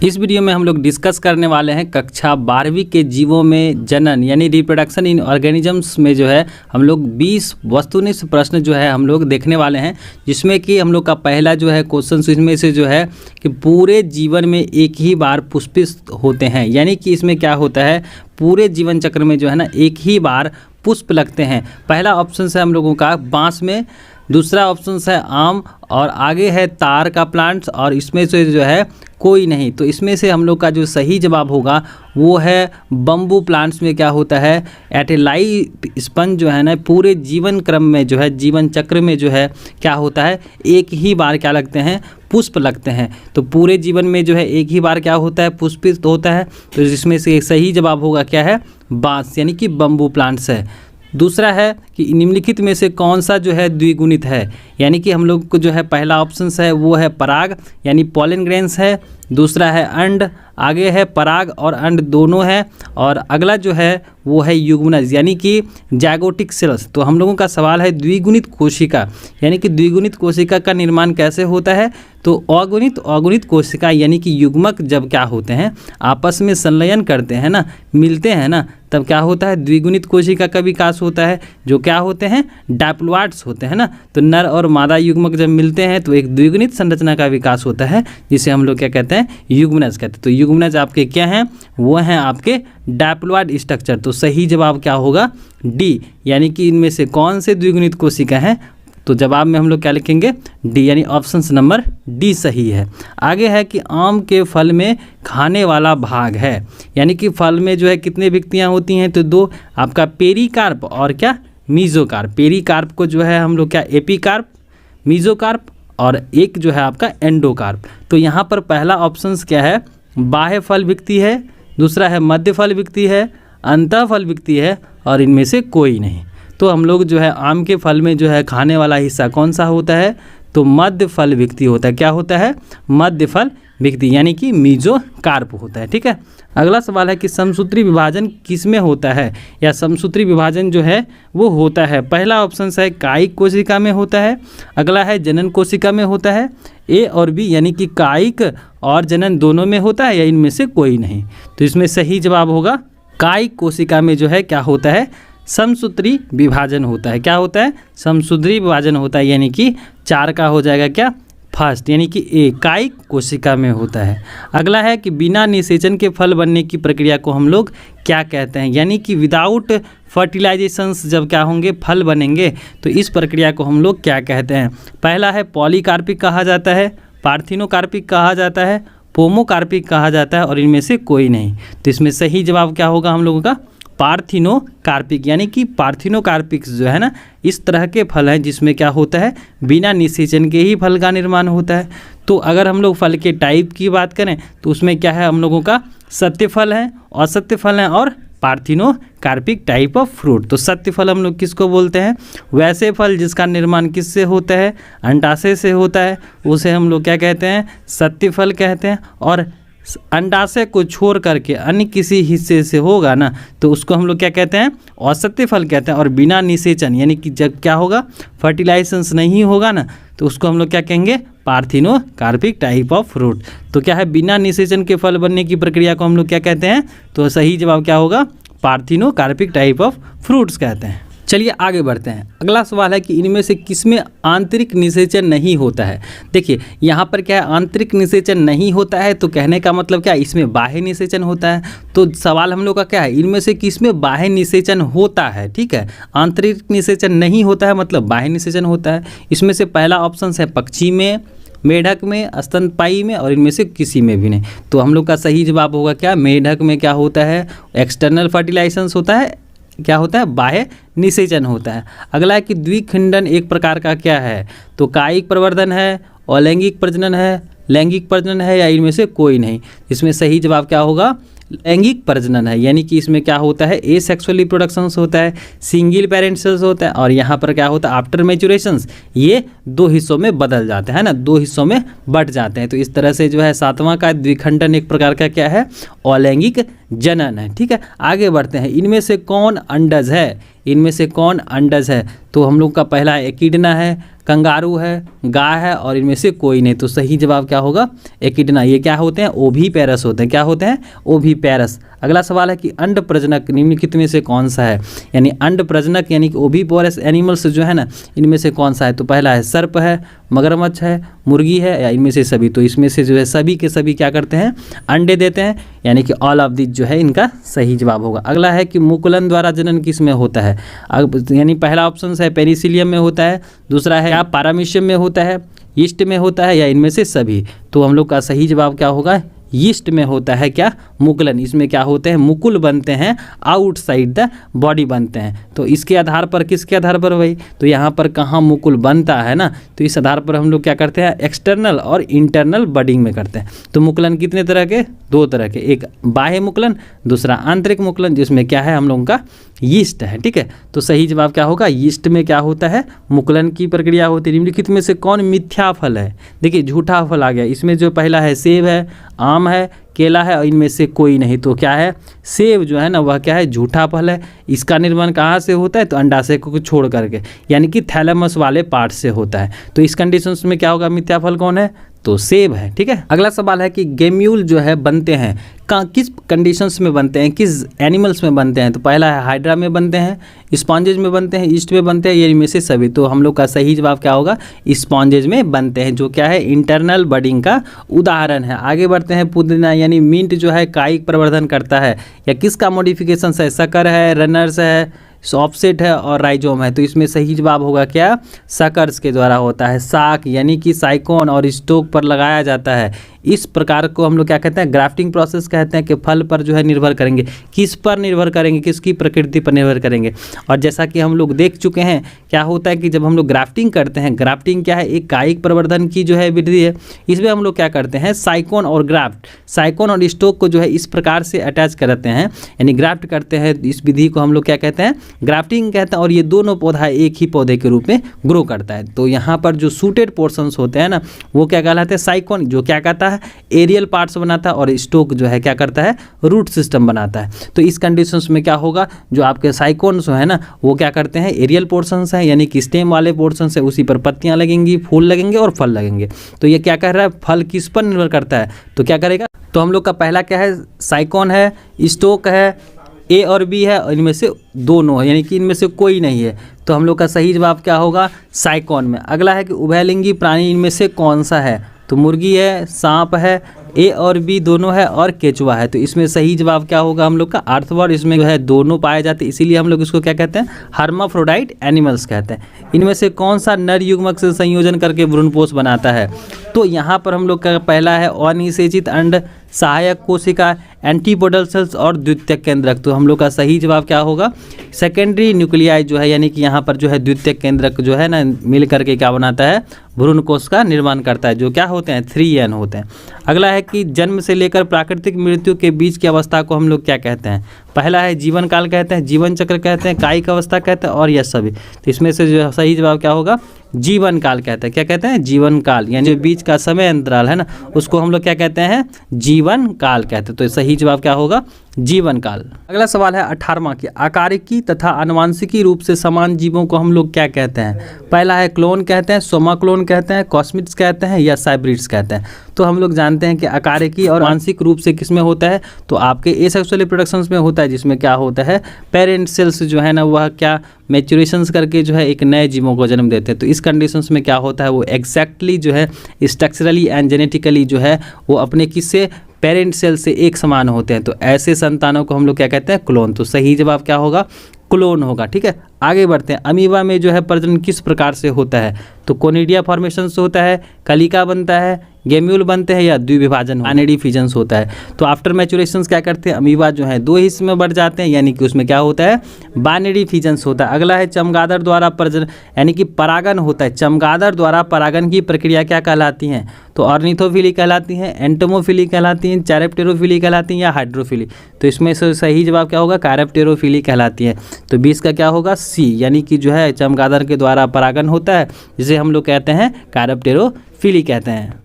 इस वीडियो में हम लोग डिस्कस करने वाले हैं कक्षा 12वीं के जीवों में जनन यानी रिप्रोडक्शन इन ऑर्गेनिजम्स में जो है हम लोग 20 वस्तुनिष्ठ प्रश्न जो है हम लोग देखने वाले हैं, जिसमें कि हम लोग का पहला जो है क्वेश्चन इसमें से जो है कि पूरे जीवन में एक ही बार पुष्पित होते हैं। यानी कि इसमें क्या होता है, पूरे जीवन चक्र में जो है ना एक ही बार पुष्प लगते हैं। पहला ऑप्शन है हम लोगों का बांस में, दूसरा ऑप्शन है आम, और आगे है तार का प्लांट्स, और इसमें से जो है कोई नहीं। तो इसमें से हम लोग का जो सही जवाब होगा वो है बम्बू प्लांट्स में क्या होता है, एट ए लाइफ स्पन जो है ना पूरे जीवन क्रम में जो है जीवन चक्र में जो है क्या होता है, एक ही बार क्या लगते हैं, पुष्प लगते हैं। तो पूरे जीवन में जो है एक ही बार क्या होता है, पुष्पित होता है। तो इसमें से सही जवाब होगा क्या है, बांस यानी कि बम्बू प्लांट्स है। दूसरा है कि निम्नलिखित में से कौन सा जो है द्विगुणित है, यानी कि हम लोग को जो है पहला ऑप्शन है वो है पराग यानी पॉलन ग्रेन्स है, दूसरा है अंड, आगे है पराग और अंड दोनों है, और अगला जो है वो है युग्मनज यानी कि जाइगोटिक सेल्स। तो हम लोगों का सवाल है द्विगुणित कोशिका, यानी कि द्विगुणित कोशिका का निर्माण कैसे होता है। तो अगुणित कोशिका यानी कि युग्मक जब क्या होते हैं आपस में संलयन करते हैं ना, मिलते हैं ना, तब क्या होता है द्विगुणित कोशिका का विकास होता है, जो क्या होते हैं डायप्लॉइड्स होते हैं ना। तो नर और मादा युग्मक जब मिलते हैं तो एक द्विगुणित संरचना का विकास होता है, जिसे हम लोग क्या कहते हैं, युग्मनज कहते हैं। तो युग्मनज आपके क्या हैं, वो हैं आपके डायप्लॉइड स्ट्रक्चर। तो सही जवाब क्या होगा, डी, यानी कि इनमें से कौन से द्विगुणित कोशिका हैं। तो जवाब में हम लोग क्या लिखेंगे, डी, यानी ऑप्शन नंबर डी सही है। आगे है कि आम के फल में खाने वाला भाग है, यानी कि फल में जो है कितने विक्तियाँ होती हैं, तो दो, आपका पेरिकार्प और क्या मीजोकार्प। पेरिकार्प को जो है हम लोग क्या एपिकार्प, मीजोकार्प, और एक जो है आपका एंडोकार्प। तो यहाँ पर पहला ऑप्शन क्या है, बाह्य फल विक्ति है, दूसरा है मध्य फल विक्ति है, अंतः फल विक्ति है, और इनमें से कोई नहीं। तो हम लोग जो है आम के फल में जो है खाने वाला हिस्सा कौन सा होता है, तो मध्य फल विक्ति होता है। क्या होता है, मध्य फल विक्ति यानी कि मीजोकार्प होता है। ठीक है, अगला सवाल है कि समसूत्री विभाजन किस में होता है, या समसूत्री विभाजन जो है वो होता है। पहला ऑप्शन है कायिक कोशिका में होता है, अगला है जनन कोशिका में होता है, ए और बी यानी कि कायिक और जनन दोनों में होता है, या इनमें से कोई नहीं। तो इसमें सही जवाब होगा कायिक कोशिका में जो है क्या होता है, समसूत्री विभाजन होता है। क्या होता है, समसूत्री विभाजन होता है, यानी कि 4 का हो जाएगा क्या, फर्स्ट, यानी कि ए कायिक कोशिका में होता है। अगला है कि बिना निषेचन के फल बनने की प्रक्रिया को हम लोग क्या कहते हैं, यानी कि विदाउट फर्टिलाइजेशंस जब क्या होंगे फल बनेंगे, तो इस प्रक्रिया को हम लोग क्या कहते हैं। पहला है पॉलीकार्पिक कहा जाता है, पार्थिनोकार्पिक कहा जाता है, पोमोकार्पिक कहा जाता है, और इनमें से कोई नहीं। तो इसमें सही जवाब क्या होगा हम लोगों का, पार्थिनोकार्पिक, यानी कि पार्थिनोकार्पिक जो है ना इस तरह के फल हैं जिसमें क्या होता है बिना निषेचन के ही फल का निर्माण होता है। तो अगर हम लोग फल के टाइप की बात करें तो उसमें क्या है हम लोगों का सत्य फल है, असत्य फल है, और पार्थिनोकार्पिक टाइप ऑफ फ्रूट। तो सत्य फल हम लोग किसको बोलते हैं, वैसे फल जिसका निर्माण किससे होता है, अंडाशय से होता है, उसे हम लोग क्या कहते हैं, सत्य फल कहते हैं। और अंडाशय को छोड़ करके अन्य किसी हिस्से से होगा ना तो उसको हम लोग क्या कहते हैं, असत्य फल कहते हैं। और बिना निषेचन यानी कि जब क्या होगा फर्टिलाइजेशंस नहीं होगा ना तो उसको हम लोग क्या कहेंगे, पार्थिनोकार्पिक टाइप ऑफ फ्रूट। तो क्या है, बिना निषेचन के फल बनने की प्रक्रिया को हम लोग क्या कहते हैं, तो सही जवाब क्या होगा, पार्थिनोकार्पिक टाइप ऑफ फ्रूट्स कहते हैं। चलिए आगे बढ़ते हैं। अगला सवाल है कि इनमें से किसमें आंतरिक निषेचन नहीं होता है। देखिए यहाँ पर क्या है, आंतरिक निषेचन नहीं होता है, तो कहने का मतलब क्या है, इसमें बाह्य निषेचन होता है। तो सवाल हम लोग का क्या है, इनमें से किसमें बाह्य निषेचन होता है। ठीक है, आंतरिक निषेचन नहीं होता है मतलब बाह्य निषेचन होता है। इसमें से पहला ऑप्शन है पक्षी में, मेढक में, स्तनपायी में, और इनमें से किसी में भी नहीं। तो हम लोग का सही जवाब होगा क्या, मेढक में क्या होता है, एक्सटर्नल फर्टिलाइजेशंस होता है, क्या होता है, बाह्य निषेचन होता है। अगला है कि द्विखंडन एक प्रकार का क्या है, तो कायिक प्रवर्धन है, अलैंगिक प्रजनन है, लैंगिक प्रजनन है, या इनमें से कोई नहीं। इसमें सही जवाब क्या होगा, लैंगिक प्रजनन है, यानी कि इसमें क्या होता है, एसेक्सुअल रिप्रोडक्शंस होता है, सिंगल पेरेंट सेल्स होता है, और यहाँ पर क्या होता है आफ्टर मैच्योरेशंस, ये 2 हिस्सों में बदल जाते हैं ना, 2 हिस्सों में बट जाते हैं। तो इस तरह से जो है 7वां का द्विखंडन एक प्रकार का क्या है, अलैंगिक जनन है। ठीक है, आगे बढ़ते हैं। इनमें से कौन अंडज है, इनमें से कौन अंडज है? तो हम लोग का पहला है एकिडना है, कंगारू है, गाय है और इनमें से कोई नहीं। तो सही जवाब क्या होगा? एकिडना। ये क्या होते हैं? ओविपेरस होते हैं। क्या होते हैं? ओविपेरस। अगला सवाल है कि अंड प्रजनक निम्नलिखित में से कौन सा है? यानी अंड प्रजनक यानी कि ओविपोरस एनिमल्स जो है ना, इनमें से कौन सा है? तो पहला है सर्प है, मगरमच्छ है, मुर्गी है या इनमें से सभी। तो इसमें से जो है सभी के सभी क्या करते हैं? अंडे देते हैं, यानी कि ऑल ऑफ दिस जो है इनका सही जवाब होगा। अगला है कि मुकुलन द्वारा जनन किस में होता है? यानी पहला ऑप्शन है पेनिसिलियम में होता है, दूसरा है पारामीशियम में होता है, यीस्ट में होता है या इनमें से सभी। तो हम लोग का सही जवाब क्या होगा? यीस्ट में होता है क्या? मुकुलन। इसमें क्या होते हैं? मुकुल बनते हैं, आउटसाइड द बॉडी बनते हैं। तो इसके आधार पर, किसके आधार पर भाई? तो यहाँ पर कहाँ मुकुल बनता है ना, तो इस आधार पर हम लोग क्या करते हैं? एक्सटर्नल और इंटरनल बडिंग में करते हैं। तो मुकुलन कितने तरह के? दो तरह के, एक बाह्य मुकुलन, दूसरा आंतरिक मुकुलन, जिसमें क्या है? हम लोगों का यीस्ट है। ठीक है, तो सही जवाब क्या होगा? यीस्ट में क्या होता है? मुकुलन की प्रक्रिया होती है। निम्नलिखित में से कौन मिथ्या फल है? देखिए झूठा फल आ गया। इसमें जो पहला है सेब है, आम है, केला है और इनमें से कोई नहीं। तो क्या है? सेब जो है ना वह क्या है? झूठा फल है। इसका निर्माण कहाँ से होता है? तो अंडाशय को छोड़ करके, यानी कि थैलेमस वाले पार्ट से होता है। तो इस कंडीशन में क्या होगा? मिथ्या फल कौन है? तो सेब है। ठीक है, अगला सवाल है कि गेम्यूल जो है बनते हैं किस कंडीशंस में बनते हैं, किस एनिमल्स में बनते हैं? तो पहला है हाइड्रा में बनते हैं, स्पॉन्जेज में बनते हैं, ईस्ट में बनते हैं, ये इनमें से सभी। तो हम लोग का सही जवाब क्या होगा? स्पॉन्जेज में बनते हैं, जो क्या है? इंटरनल बडिंग का उदाहरण है। आगे बढ़ते हैं। पुदीना यानी मिंट जो है कायिक प्रवर्धन करता है या किसका मॉडिफिकेशन है? शक्कर है, रनर्स है, ऑफसेट है और राइजोम है। तो इसमें सही जवाब होगा क्या? शकर्स के द्वारा होता है। साक यानी कि साइकोन और स्टोक पर लगाया जाता है। इस प्रकार को हम लोग क्या कहते हैं? ग्राफ्टिंग प्रोसेस कहते हैं। कि फल पर जो है निर्भर करेंगे, किस पर निर्भर करेंगे? किसकी प्रकृति पर निर्भर करेंगे। और जैसा कि हम लोग देख चुके हैं, क्या होता है कि जब हम लोग ग्राफ्टिंग करते हैं, ग्राफ्टिंग क्या है? एक कायिक प्रवर्धन की जो है विधि है। इसमें हम लोग क्या करते हैं? साइकोन और ग्राफ्ट, साइकोन और स्टोक को जो है इस प्रकार से अटैच करते हैं, यानी ग्राफ्ट करते हैं। इस विधि को हम लोग क्या कहते हैं? ग्राफ्टिंग कहते हैं। और ये दोनों पौधा एक ही पौधे के रूप में ग्रो करता है। तो यहाँ पर जो सूटेड पोर्शंस होते हैं ना, वो क्या कहलाते हैं? साइकोन, जो क्या कहता है? एरियल पार्ट्स बनाता है, और स्टोक जो है क्या करता है? रूट सिस्टम बनाता है। तो इस कंडीशंस में क्या होगा? जो आपके साइकोन्स है ना, वो क्या करते हैं? एरियल पोर्शंस हैं, यानी कि स्टेम वाले पोर्शंस है, उसी पर पत्तियां लगेंगी, फूल लगेंगे और फल लगेंगे। तो ये क्या कह रहा है? फल किस पर निर्भर करता है? तो क्या करेगा? तो हम लोग का पहला क्या है? साइकोन है, स्टोक है, ए और बी है, और इनमें से दोनों है, यानी कि इनमें से कोई नहीं है। तो हम लोग का सही जवाब क्या होगा? साइकोन में। अगला है कि उभयलिंगी प्राणी इनमें से कौन सा है? तो मुर्गी है, सांप है, ए और बी दोनों है और केचुआ है। तो इसमें सही जवाब क्या होगा? हम लोग का अर्थवर्ड। इसमें जो है दोनों पाए जाते हैं, इसीलिए हम लोग इसको क्या कहते हैं? हर्माफ्रोडाइट एनिमल्स कहते हैं। इनमें से कौन सा नर युग्मक से संयोजन करके भ्रूणपोष बनाता है? तो यहाँ पर हम लोग का पहला है अनिषेचित अंड, सहायक कोशिका, एंटीपोडल सेल्स और द्वितीयक केंद्रक। तो हम लोग का सही जवाब क्या होगा? सेकेंडरी न्यूक्लियाई जो है, यानी कि यहाँ पर जो है द्वितीयक केंद्रक जो है ना, मिल करके क्या बनाता है? भ्रूण कोश का निर्माण करता है, जो क्या होते हैं? 3N होते हैं। अगला है कि जन्म से लेकर प्राकृतिक मृत्यु के बीच की अवस्था को हम लोग क्या कहते हैं? पहला है जीवन काल कहते हैं, जीवन चक्र कहते हैं, कायिक अवस्था कहते हैं और यह सभी। तो इसमें से जो सही जवाब क्या होगा? जीवन काल कहते हैं। क्या कहते हैं? जीवन काल, यानी जो बीच का समय अंतराल है ना, उसको हम लोग क्या कहते हैं? जीवन काल कहते हैं। तो सही जवाब क्या होगा? जीवन काल। अगला सवाल है 18वां की आकारिकी तथा आनुवांशिकी रूप से समान जीवों को हम लोग क्या कहते हैं? पहला है क्लोन कहते हैं, सोमा क्लोन कहते हैं, कॉस्मिड्स कहते हैं या साइब्रिड्स कहते हैं। तो हम लोग जानते हैं कि आकारिकी और आंशिक रूप से किस में होता है? तो आपके एसेक्सुअल रिप्रोडक्शंस में होता है, जिसमें क्या होता है? पेरेंट सेल्स जो है ना, वह क्या मैच्योरेशंस करके जो है एक नए जीवों को जन्म देते हैं। तो इस कंडीशंस में क्या होता है? वो एग्जैक्टली जो है स्ट्रक्चरली एंड जेनेटिकली जो है वो अपने किससे? पेरेंट सेल से एक समान होते हैं। तो ऐसे संतानों को हम लोग क्या कहते हैं? क्लोन। तो सही जवाब क्या होगा? क्लोन होगा। ठीक है, आगे बढ़ते हैं। अमीबा में जो है प्रजनन किस प्रकार से होता है? तो कोनिडिया फॉर्मेशन से होता है, कलिका बनता है, गेम्यूल बनते हैं या द्विविभाजन बाइनरी फिजन्स होता है। तो आफ्टर मैचुरेशंस क्या करते हैं? अमीबा जो है दो हिस्से में बढ़ जाते हैं, यानी कि उसमें क्या होता है? बाइनरी फिजन्स होता है। अगला है चमगादड़ द्वारा प्रजनन, यानी कि परागन होता है। चमगादड़ द्वारा परागन की प्रक्रिया क्या कहलाती हैं? तो ऑर्निथोफिली कहलाती हैं, एंटोमोफिली कहलाती हैं, कैरेप्टेरोफिली कहलाती हैं या हाइड्रोफिली। तो इसमें से सही जवाब क्या होगा? कैरेप्टेरोफिली कहलाती है। तो 20 का क्या होगा? सी, यानी कि जो है चमगादड़ के द्वारा परागन होता है, जिसे हम लोग कहते हैं कैरेप्टेरोफिली कहते हैं।